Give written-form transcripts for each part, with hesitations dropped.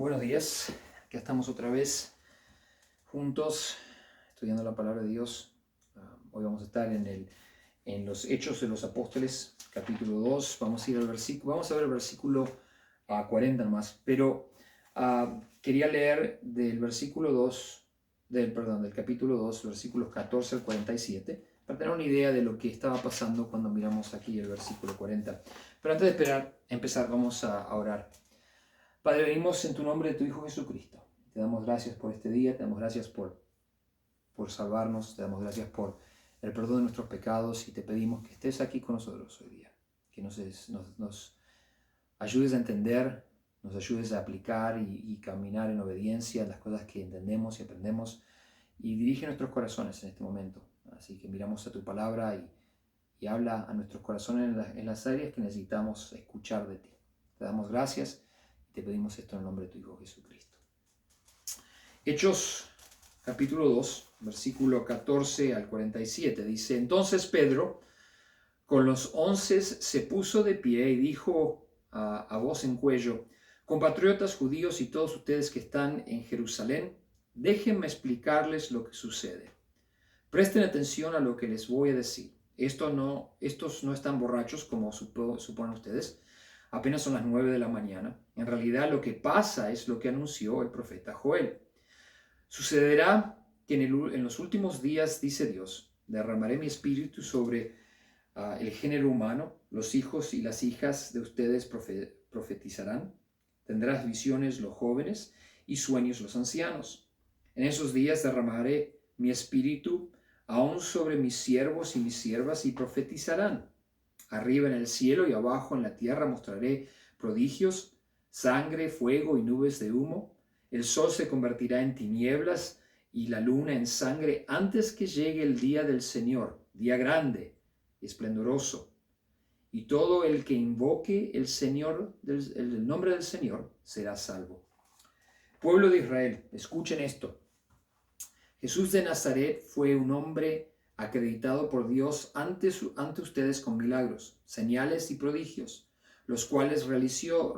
Buenos días, aquí estamos otra vez juntos estudiando la palabra de Dios. Hoy vamos a estar en los Hechos de los Apóstoles, capítulo 2. Vamos a ir al versículo, vamos a ver el versículo 40 nomás, pero quería leer del versículo 2, del capítulo 2, versículos 14 al 47, para tener una idea de lo que estaba pasando cuando miramos aquí el versículo 40. Pero antes de empezar, vamos a orar. Padre, venimos en tu nombre de tu Hijo Jesucristo. Te damos gracias por este día, te damos gracias por salvarnos, te damos gracias por el perdón de nuestros pecados y te pedimos que estés aquí con nosotros hoy día, que nos ayudes a entender, nos ayudes a aplicar y caminar en obediencia a las cosas que entendemos y aprendemos y dirige nuestros corazones en este momento. Así que miramos a tu palabra y habla a nuestros corazones en las áreas que necesitamos escuchar de ti. Te damos gracias. Te pedimos esto en el nombre de tu Hijo Jesucristo. Hechos capítulo 2, versículo 14 al 47, dice: Entonces Pedro con los 11 se puso de pie y dijo a voz en cuello: Compatriotas judíos y todos ustedes que están en Jerusalén, déjenme explicarles lo que sucede. Presten atención a lo que les voy a decir. Estos no están borrachos como suponen ustedes. Apenas son las 9 de la mañana. En realidad lo que pasa es lo que anunció el profeta Joel. Sucederá que en los últimos días, dice Dios, derramaré mi espíritu sobre el género humano. Los hijos y las hijas de ustedes profetizarán. Tendrás visiones los jóvenes y sueños los ancianos. En esos días derramaré mi espíritu aún sobre mis siervos y mis siervas y profetizarán. Arriba en el cielo y abajo en la tierra mostraré prodigios, sangre, fuego y nubes de humo. El sol se convertirá en tinieblas y la luna en sangre antes que llegue el día del Señor, día grande y esplendoroso. Y todo el que invoque el nombre del Señor será salvo. Pueblo de Israel, escuchen esto. Jesús de Nazaret fue un hombre acreditado por Dios ante ustedes con milagros, señales y prodigios, los cuales realizó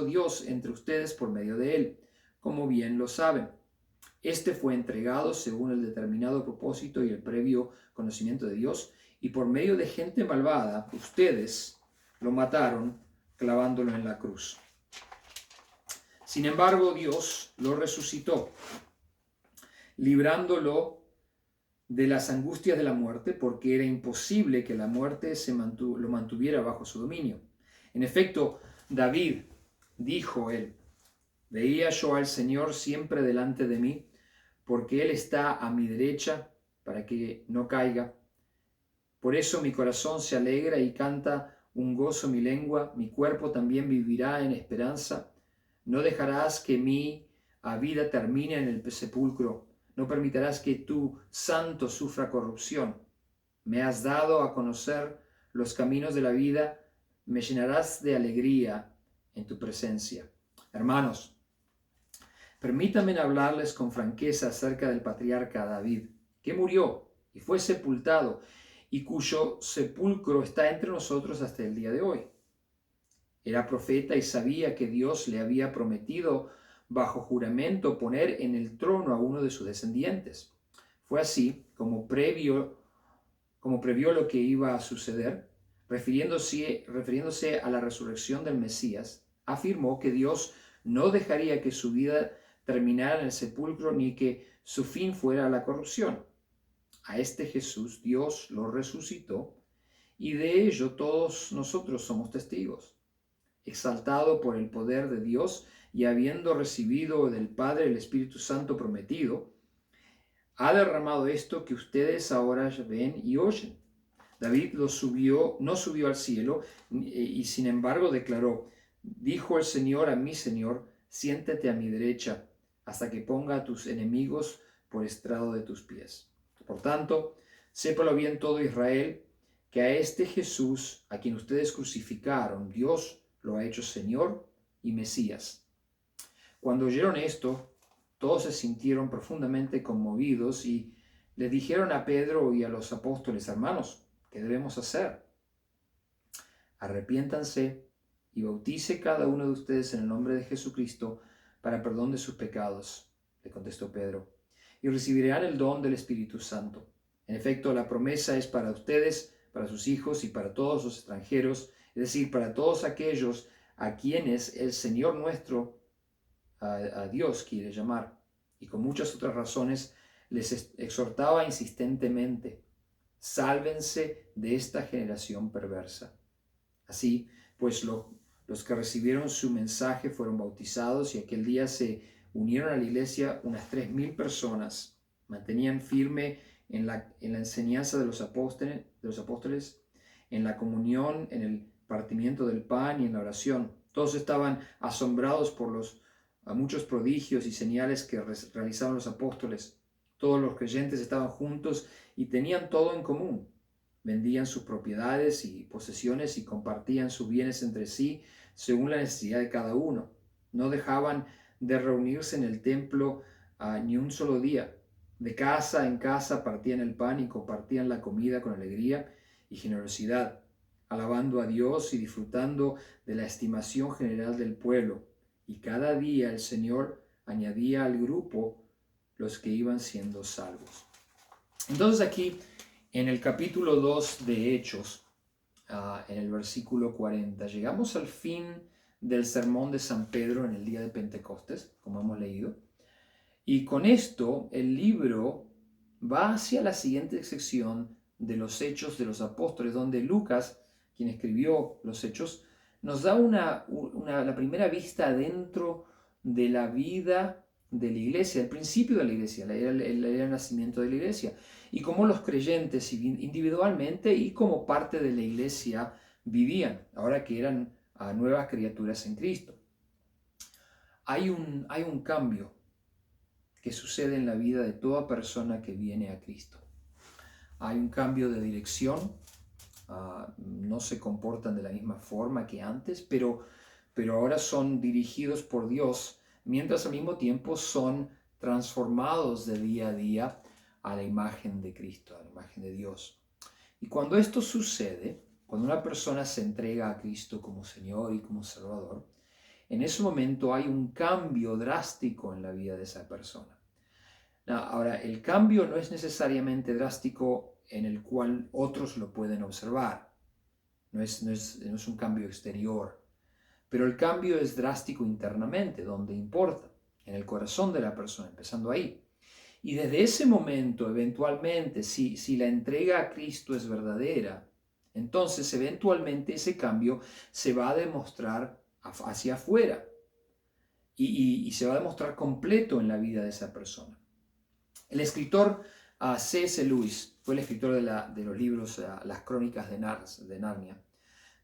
Dios entre ustedes por medio de él, como bien lo saben. Este fue entregado según el determinado propósito y el previo conocimiento de Dios, y por medio de gente malvada, ustedes lo mataron clavándolo en la cruz. Sin embargo, Dios lo resucitó, librándolo de las angustias de la muerte, porque era imposible que la muerte lo mantuviera bajo su dominio. En efecto, David dijo él: veía yo al Señor siempre delante de mí, porque Él está a mi derecha para que no caiga. Por eso mi corazón se alegra y canta un gozo mi lengua, mi cuerpo también vivirá en esperanza. No dejarás que mi vida termine en el sepulcro. No permitirás que tu santo sufra corrupción. Me has dado a conocer los caminos de la vida. Me llenarás de alegría en tu presencia. Hermanos, permítanme hablarles con franqueza acerca del patriarca David, que murió y fue sepultado, y cuyo sepulcro está entre nosotros hasta el día de hoy. Era profeta y sabía que Dios le había prometido bajo juramento poner en el trono a uno de sus descendientes. Fue así como previó lo que iba a suceder, refiriéndose a la resurrección del Mesías, afirmó que Dios no dejaría que su vida terminara en el sepulcro ni que su fin fuera la corrupción. A este Jesús Dios lo resucitó y de ello todos nosotros somos testigos. Exaltado por el poder de Dios y habiendo recibido del Padre el Espíritu Santo prometido, ha derramado esto que ustedes ahora ven y oyen. David no subió al cielo y sin embargo declaró: dijo el Señor a mi Señor, siéntate a mi derecha hasta que ponga a tus enemigos por estrado de tus pies. Por tanto, sépalo bien todo Israel, que a este Jesús, a quien ustedes crucificaron, Dios lo ha hecho Señor y Mesías. Cuando oyeron esto, todos se sintieron profundamente conmovidos y le dijeron a Pedro y a los apóstoles: hermanos, ¿qué debemos hacer? Arrepiéntanse y bautice cada uno de ustedes en el nombre de Jesucristo para perdón de sus pecados, le contestó Pedro, y recibirán el don del Espíritu Santo. En efecto, la promesa es para ustedes, para sus hijos y para todos los extranjeros, es decir, para todos aquellos a quienes el Señor nuestro, a Dios, quiere llamar. Y con muchas otras razones les exhortaba insistentemente: sálvense de esta generación perversa. Así pues, los que recibieron su mensaje fueron bautizados, y aquel día se unieron a la iglesia unas 3.000 personas. Mantenían firme en la enseñanza de los apóstoles, en la comunión, en el partimiento del pan y en la oración. Todos estaban asombrados por los muchos prodigios y señales que realizaban los apóstoles. Todos los creyentes estaban juntos y tenían todo en común. Vendían sus propiedades y posesiones y compartían sus bienes entre sí según la necesidad de cada uno. No dejaban de reunirse en el templo ni un solo día. De casa en casa partían el pan y compartían la comida con alegría y generosidad, alabando a Dios y disfrutando de la estimación general del pueblo. Y cada día el Señor añadía al grupo los que iban siendo salvos. Entonces aquí, en el capítulo 2 de Hechos, en el versículo 40, llegamos al fin del sermón de San Pedro en el día de Pentecostés, como hemos leído. Y con esto el libro va hacia la siguiente sección de los Hechos de los Apóstoles, donde Lucas, quien escribió los Hechos, nos da la primera vista dentro de la vida de la iglesia, el principio de la iglesia, el nacimiento de la iglesia, y cómo los creyentes individualmente y como parte de la iglesia vivían, ahora que eran nuevas criaturas en Cristo. Hay un cambio que sucede en la vida de toda persona que viene a Cristo. Hay un cambio de dirección, no se comportan de la misma forma que antes, pero ahora son dirigidos por Dios, mientras al mismo tiempo son transformados de día a día a la imagen de Cristo, a la imagen de Dios. Y cuando esto sucede, cuando una persona se entrega a Cristo como Señor y como Salvador, en ese momento hay un cambio drástico en la vida de esa persona. Ahora, el cambio no es necesariamente drástico en el cual otros lo pueden observar. No es un cambio exterior. Pero el cambio es drástico internamente, donde importa, en el corazón de la persona, empezando ahí. Y desde ese momento, eventualmente, si la entrega a Cristo es verdadera, entonces eventualmente ese cambio se va a demostrar hacia afuera y se va a demostrar completo en la vida de esa persona. El escritor C.S. Lewis, fue el escritor de los libros Las Crónicas de Narnia,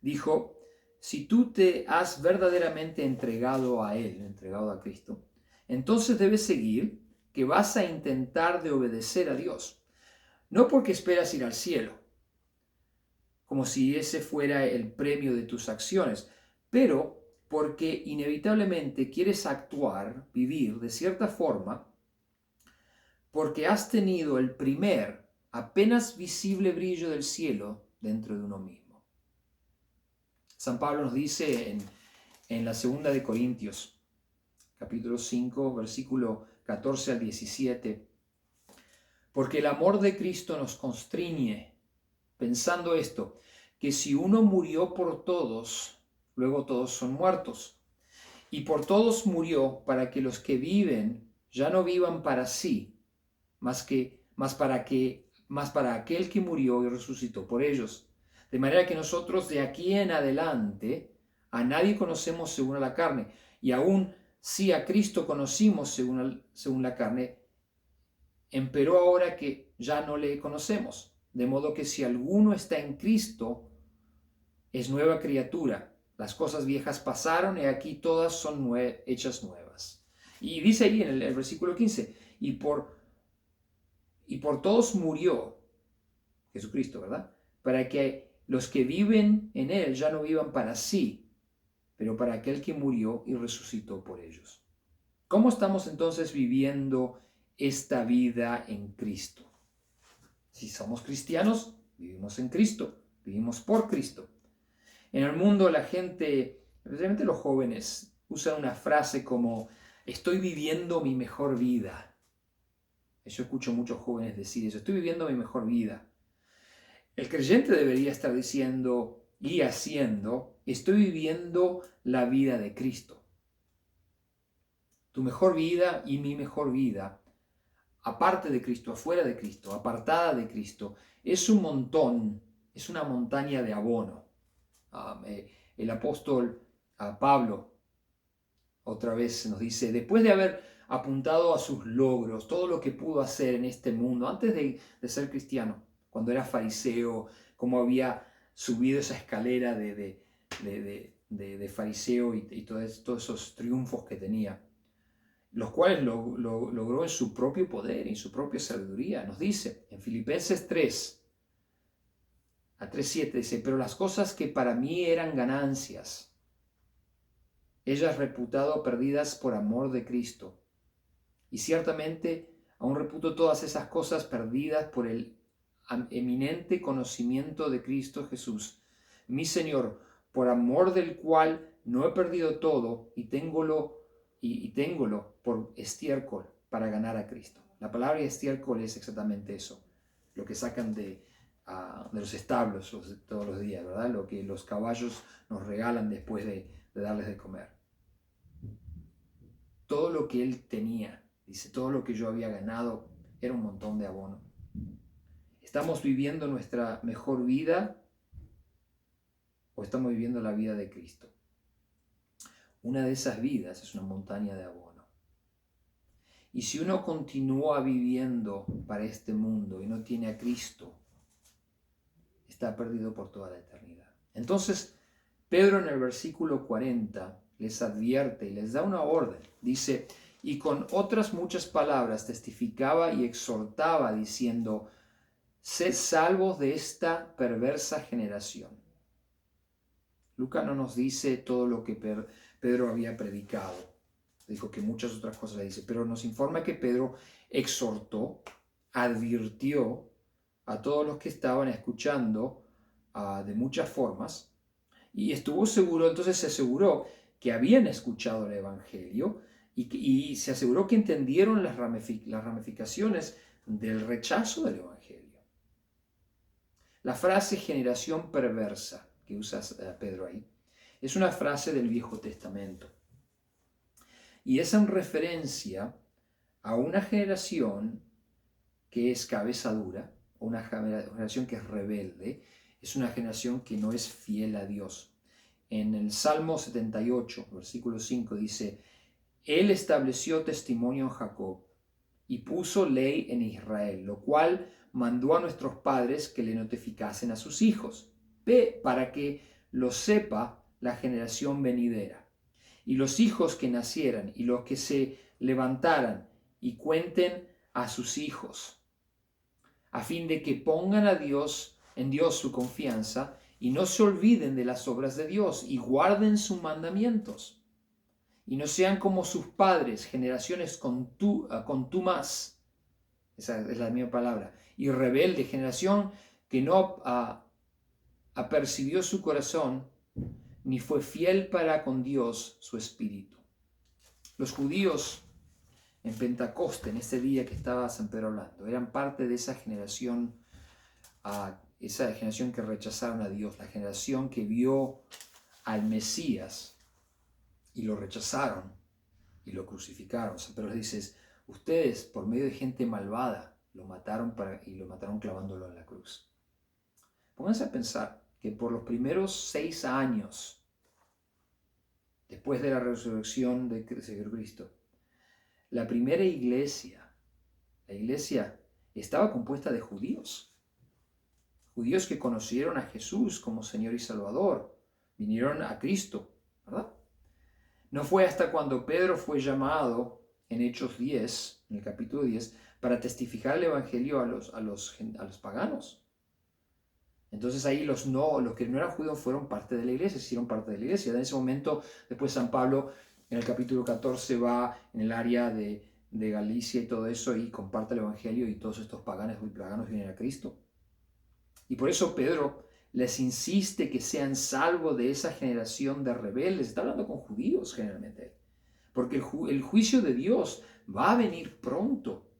dijo: si tú te has verdaderamente entregado a Él, entregado a Cristo, entonces debes seguir que vas a intentar de obedecer a Dios, no porque esperas ir al cielo, como si ese fuera el premio de tus acciones, pero porque inevitablemente quieres actuar, vivir de cierta forma, porque has tenido el primer, apenas visible brillo del cielo dentro de uno mismo. San Pablo nos dice en la segunda de Corintios, capítulo 5, versículo 14 al 17, porque el amor de Cristo nos constriñe, pensando esto, que si uno murió por todos, luego todos son muertos. Y por todos murió para que los que viven ya no vivan para sí, más para aquel que murió y resucitó por ellos. De manera que nosotros de aquí en adelante a nadie conocemos según la carne, y aún si a Cristo conocimos según la carne, empero ahora que ya no le conocemos. De modo que si alguno está en Cristo, es nueva criatura. Las cosas viejas pasaron y aquí todas son hechas nuevas. Y dice ahí en el versículo 15, y por todos murió Jesucristo, ¿verdad? Para que los que viven en Él ya no vivan para sí, pero para aquel que murió y resucitó por ellos. ¿Cómo estamos entonces viviendo esta vida en Cristo? Si somos cristianos, vivimos en Cristo, vivimos por Cristo. En el mundo la gente, especialmente los jóvenes, usan una frase como Estoy viviendo mi mejor vida. Yo escucho muchos jóvenes decir eso, estoy viviendo mi mejor vida. El creyente debería estar diciendo y haciendo, estoy viviendo la vida de Cristo. Tu mejor vida y mi mejor vida, aparte de Cristo, afuera de Cristo, apartada de Cristo, es un montón, es una montaña de abono. El apóstol Pablo otra vez nos dice, después de haber apuntado a sus logros, todo lo que pudo hacer en este mundo, antes de ser cristiano, cuando era fariseo, cómo había subido esa escalera de fariseo y todos esos triunfos que tenía, los cuales logró en su propio poder, en su propia sabiduría. Nos dice en Filipenses 3, a 3:7, dice, pero las cosas que para mí eran ganancias, ellas reputado perdidas por amor de Cristo. Y ciertamente aún reputo todas esas cosas perdidas por el eminente conocimiento de Cristo Jesús, mi Señor, por amor del cual no he perdido todo y téngolo por estiércol para ganar a Cristo. La palabra estiércol es exactamente eso, lo que sacan de los establos todos los días, ¿verdad? Lo que los caballos nos regalan después de darles de comer. Todo lo que él tenía, dice, todo lo que yo había ganado era un montón de abono. ¿Estamos viviendo nuestra mejor vida o estamos viviendo la vida de Cristo? Una de esas vidas es una montaña de abono. Y si uno continúa viviendo para este mundo y no tiene a Cristo, está perdido por toda la eternidad. Entonces, Pedro en el versículo 40 les advierte y les da una orden. Dice, y con otras muchas palabras testificaba y exhortaba diciendo, sed salvos de esta perversa generación. Lucas no nos dice todo lo que Pedro había predicado. Dijo que muchas otras cosas le dice, pero nos informa que Pedro exhortó, advirtió a todos los que estaban escuchando de muchas formas, y estuvo seguro, entonces se aseguró que habían escuchado el Evangelio y se aseguró que entendieron las ramificaciones del rechazo del Evangelio. La frase generación perversa que usa Pedro ahí es una frase del Viejo Testamento y es en referencia a una generación que es cabeza dura, una generación que es rebelde, es una generación que no es fiel a Dios. En el Salmo 78, versículo 5 dice, Él estableció testimonio en Jacob y puso ley en Israel, lo cual mandó a nuestros padres que le notificasen a sus hijos, para que lo sepa la generación venidera, y los hijos que nacieran y los que se levantaran y cuenten a sus hijos, a fin de que pongan en Dios su confianza y no se olviden de las obras de Dios y guarden sus mandamientos y no sean como sus padres, generaciones contumas, esa es la misma palabra, y rebelde, generación que no apercibió su corazón ni fue fiel para con Dios su espíritu. Los judíos en Pentecostés, en ese día que estaba San Pedro hablando, eran parte de esa generación que rechazaron a Dios, la generación que vio al Mesías y lo rechazaron y lo crucificaron. San Pedro les dice, ustedes por medio de gente malvada lo mataron y lo mataron clavándolo en la cruz. Pónganse a pensar que por los primeros 6 años después de la resurrección de Cristo, la primera iglesia, la iglesia estaba compuesta de judíos que conocieron a Jesús como Señor y Salvador, vinieron a Cristo, ¿verdad? No fue hasta cuando Pedro fue llamado en Hechos 10, en el capítulo 10, para testificar el Evangelio a los paganos. Entonces ahí los que no eran judíos fueron parte de la iglesia, hicieron parte de la iglesia. En ese momento, después San Pablo, en el capítulo 14, va en el área de Galicia y todo eso y comparte el Evangelio y todos estos paganos vienen a Cristo. Y por eso Pedro les insiste que sean salvos de esa generación de rebeldes. Está hablando con judíos generalmente. ¿Por porque el juicio de Dios va a venir pronto.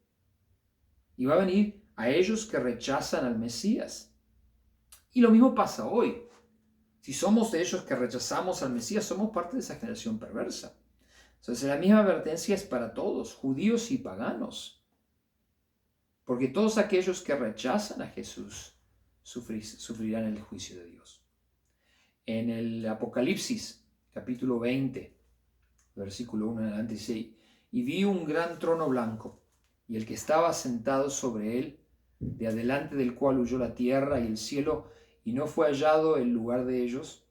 Y va a venir a ellos que rechazan al Mesías. Y lo mismo pasa hoy. Si somos de ellos que rechazamos al Mesías, somos parte de esa generación perversa. Entonces la misma advertencia es para todos, judíos y paganos. Porque todos aquellos que rechazan a Jesús sufrirán el juicio de Dios. En el Apocalipsis, capítulo 20, versículo 1 en adelante, dice: y vi un gran trono blanco, y el que estaba sentado sobre él, de adelante del cual huyó la tierra y el cielo, y no fue hallado el lugar de ellos.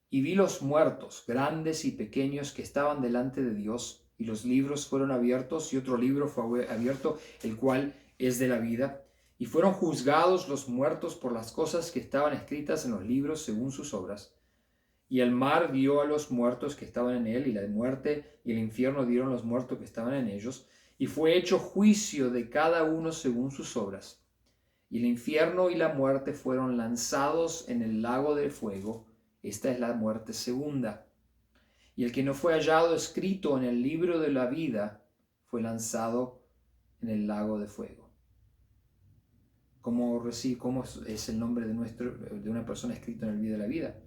Y vi los muertos, grandes y pequeños, que estaban delante de Dios, y los libros fueron abiertos, y otro libro fue abierto, el cual es de la vida. Y fueron juzgados los muertos por las cosas que estaban escritas en los libros según sus obras. Y el mar dio a los muertos que estaban en él, y la muerte y el infierno dieron a los muertos que estaban en ellos. Y fue hecho juicio de cada uno según sus obras. Y el infierno y la muerte fueron lanzados en el lago de fuego. Esta es la muerte segunda. Y el que no fue hallado escrito en el libro de la vida fue lanzado en el lago de fuego. ¿Cómo es el nombre de una persona escrito en el libro de la vida?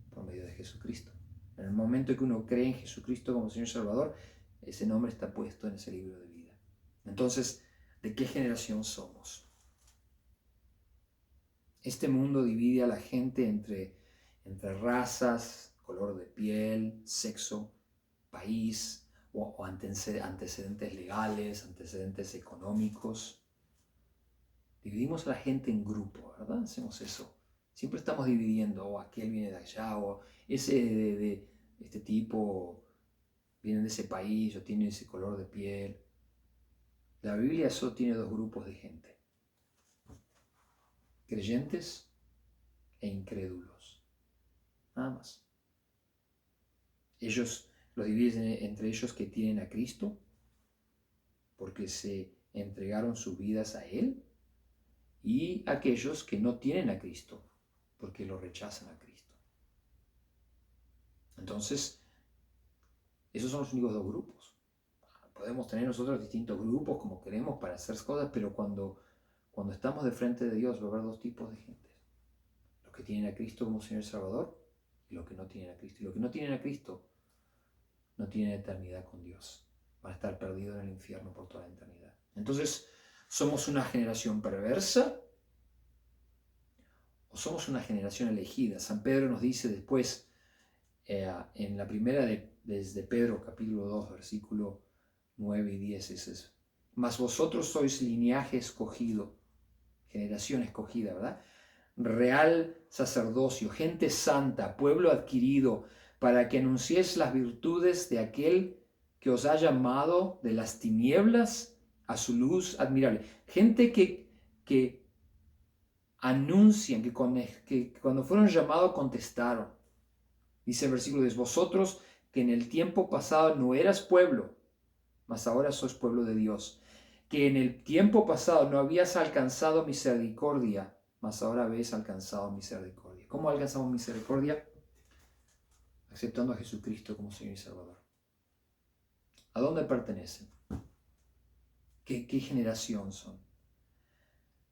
Por medio de Jesucristo. En el momento que uno cree en Jesucristo como Señor Salvador, ese nombre está puesto en ese libro de vida. Entonces, ¿de qué generación somos? Este mundo divide a la gente entre razas, color de piel, sexo, país o antecedentes legales, antecedentes económicos. Dividimos a la gente en grupos, ¿verdad? Hacemos eso. Siempre estamos dividiendo, o aquel viene de allá, o ese de este tipo viene de ese país, o tiene ese color de piel. La Biblia solo tiene dos grupos de gente: creyentes e incrédulos. Nada más. Ellos los dividen entre ellos que tienen a Cristo, porque se entregaron sus vidas a Él, y aquellos que no tienen a Cristo, porque lo rechazan a Cristo. Entonces, esos son los únicos dos grupos. Podemos tener nosotros distintos grupos como queremos para hacer cosas, pero cuando estamos de frente de Dios va a haber dos tipos de gente: los que tienen a Cristo como Señor y Salvador, y los que no tienen a Cristo. Y los que no tienen a Cristo no tienen eternidad con Dios. Van a estar perdidos en el infierno por toda la eternidad. Entonces, ¿somos una generación perversa o somos una generación elegida? San Pedro nos dice después, en la primera desde Pedro, capítulo 2, versículo 9 y 10, dice: mas vosotros sois linaje escogido, generación escogida, ¿verdad? Real sacerdocio, gente santa, pueblo adquirido, para que anunciéis las virtudes de aquel que os ha llamado de las tinieblas a su luz admirable. Gente que anuncian, que cuando fueron llamados contestaron. Dice el versículo 10: vosotros que en el tiempo pasado no eras pueblo, mas ahora sois pueblo de Dios, que en el tiempo pasado no habías alcanzado misericordia, mas ahora habéis alcanzado misericordia. ¿Cómo alcanzamos misericordia? Aceptando a Jesucristo como Señor y Salvador. ¿A dónde pertenecen? ¿Qué generación son?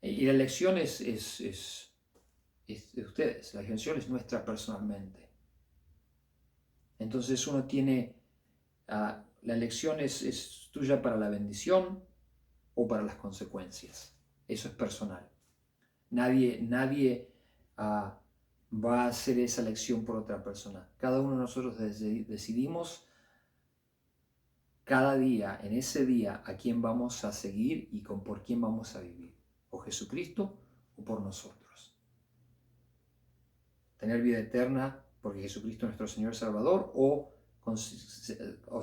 Y la elección es de ustedes, la elección es nuestra personalmente. Entonces uno tiene, la elección es tuya para la bendición o para las consecuencias. Eso es personal. Nadie va a hacer esa elección por otra persona. Cada uno de nosotros decidimos cada día, en ese día, a quién vamos a seguir y por quién vamos a vivir. O Jesucristo o por nosotros. Tener vida eterna porque Jesucristo es nuestro Señor y Salvador, o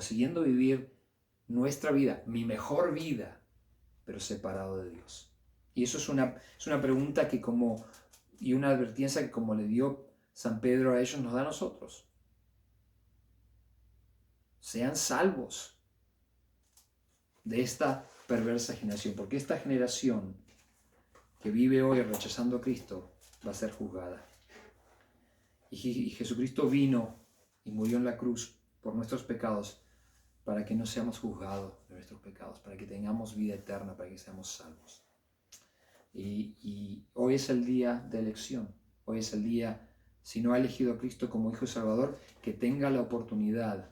siguiendo vivir nuestra vida, mi mejor vida, pero separado de Dios. Y eso es una pregunta y una advertencia que, como le dio San Pedro a ellos, nos da a nosotros. Sean salvos de esta perversa generación, porque esta generación que vive hoy rechazando a Cristo va a ser juzgada. Y Jesucristo vino y murió en la cruz por nuestros pecados, para que no seamos juzgados de nuestros pecados, para que tengamos vida eterna, para que seamos salvos. Y hoy es el día de elección. Hoy es el día, si no ha elegido a Cristo como Hijo y Salvador, que tenga la oportunidad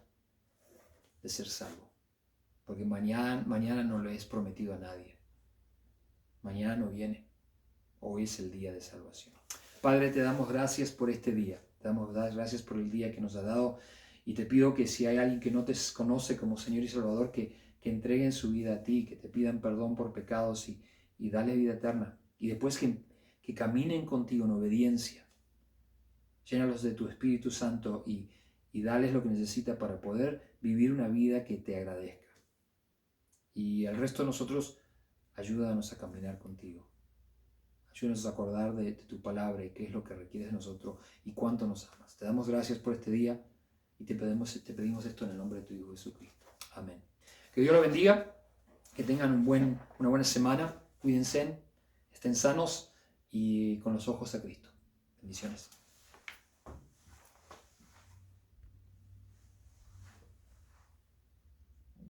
de ser salvo. Porque mañana no le es prometido a nadie. Mañana no viene. Hoy es el día de salvación. Padre, te damos gracias por este día. Te damos gracias por el día que nos ha dado. Y te pido que si hay alguien que no te conoce como Señor y Salvador, que entreguen su vida a ti, que te pidan perdón por pecados y dale vida eterna. Y después que caminen contigo en obediencia. Llénalos de tu Espíritu Santo y dales lo que necesita para poder vivir una vida que te agradezca. Y al resto de nosotros, ayúdanos a caminar contigo. Ayúdanos a acordar de tu palabra y qué es lo que requieres de nosotros y cuánto nos amas. Te damos gracias por este día y te pedimos esto en el nombre de tu Hijo Jesucristo. Amén. Que Dios los bendiga, que tengan una buena semana, cuídense, estén sanos y con los ojos a Cristo. Bendiciones.